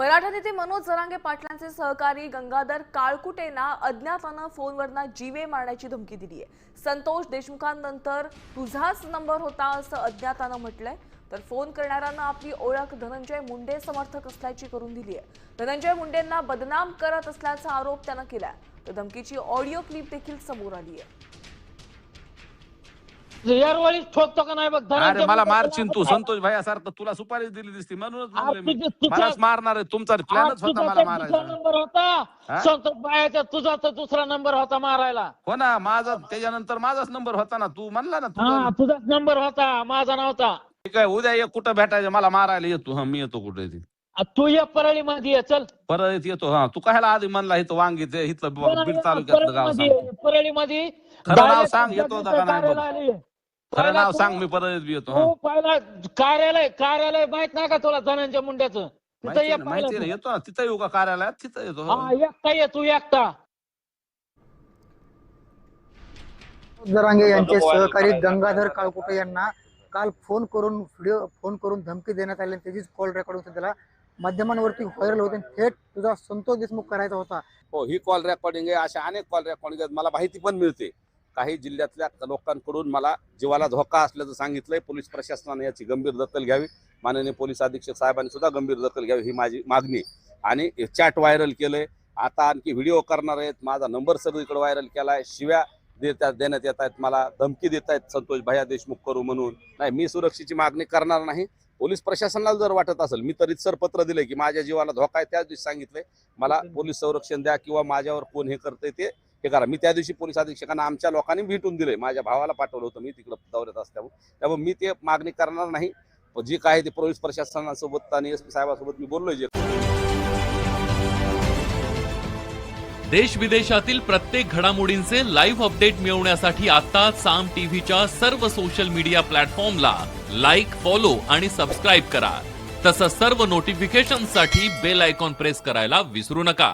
मराठा नेते मनोज जरांगे पाटलांचे सहकारी गंगाधर काळकुटेंना अज्ञातानं फोनवरनं जीवे मारण्याची धमकी दिली आहे। संतोष देशमुखांनंतर तुझाच नंबर होता असं अज्ञातानं म्हटलंय। तर फोन करणाऱ्यांना आपली ओळख धनंजय मुंडे समर्थक असल्याची करून दिली आहे। धनंजय मुंडेंना बदनाम करत असल्याचा आरोप त्यानं केलाय। तर धमकीची ऑडिओ क्लिप देखील समोर आली आहे। यारवाळीच ठोकतो का नाही बघ। अरे मला मारशील तू संतोष भाई सारखं तुला सुपारी दिली दिसती म्हणूनच म्हणले मी मलाच मारणार आहे। तुमचा प्लॅनच होता मला मारायचा। नंबर होता संतोष भाईचा, तुझा तर दुसरा नंबर होता मारायला। हो ना, माझा त्याच्यानंतर माझाच नंबर होता ना, तू म्हणला ना तुझाच नंबर होता, माझा नव्हता। ठीक आहे, उद्या एक कुठं भेटायचं मला मारायला येतो। हा मी येतो कुठे ती तू ये परळी मध्ये ये, चल परत येतो। हा तू कायला आधी म्हणला इथं वांगीचे इथलं बीड तालुक्यातलं गाव सांग। परळी मध्ये खरं नाव सांग, येतो का नाही खरं नाव सांग, मी परत बी येतो। तू पहिला कार्यालय माहित नाही का तुला धनंजय मुंड्याचं? तिथं ये, माहिती आहे, येतो ना तिथं येऊ का कार्यालयात? तिथं येतो। हा एकटा ये, तू एकटा। जरांगे यांचे सहकारी गंगाधर काळकुटे यांना काल फोन करून धमकी देण्यात आली। त्याचीच कॉल रेकॉर्डिंग सध्याला माध्यमांवरती व्हायरल होते। थेट तुझा संतोष देशमुख करायचा होता। हो, ही कॉल रेकॉर्डिंग आहे, अशा अनेक कॉल रेकॉर्डिंग आहेत। मला माहिती पण मिळते, काही जिल्ह्यातल्या लोकांकडून मला जीवाला धोका असल्याचं सांगितलंय। पोलीस प्रशासनाने याची गंभीर दखल घ्यावी, माननीय पोलीस अधीक्षक साहेबांनी सुद्धा गंभीर दखल घ्यावी, ही माझी मागणी। आणि चॅट व्हायरल केलंय, आता आणखी व्हिडिओ करणार आहेत। माझा नंबर सगळीकडे व्हायरल केलाय, शिव्या देण्यात येत आहेत, मला धमकी देत आहेत संतोष भैया देशमुख करू म्हणून। नाही, मी सुरक्षेची मागणी करणार नाही। पोलीस प्रशासनाला जर वाटत असेल, मी तर रितसर पत्र दिले की माझ्या जीवाला धोका आहे, त्याच दिवशी सांगितलंय मला पोलीस संरक्षण द्या किंवा माझ्यावर कोण हे करते ते हे करा। मी त्या दिवशी पोलीस अधीक्षकांना आमच्या लोकांनी भेटून दिले, माझ्या भावाला पाठवलं होतं, मी तिकडे दौऱ्यात असल्यामुळे, त्यामुळे मी ते मागणी करणार नाही। जी काय ते पोलीस प्रशासनासोबत आणि एसपी साहेबांसोबत मी बोललोय। जे देश विदेशातील प्रत्येक घडामोडींचे लाईव्ह अपडेट मिळवण्यासाठी आता साम टीव्हीच्या सर्व सोशल मीडिया प्लॅटफॉर्मला लाईक, फॉलो आणि सबस्क्राईब करा। तसंच सर्व नोटिफिकेशनसाठी बेल आयकॉन प्रेस करायला विसरू नका।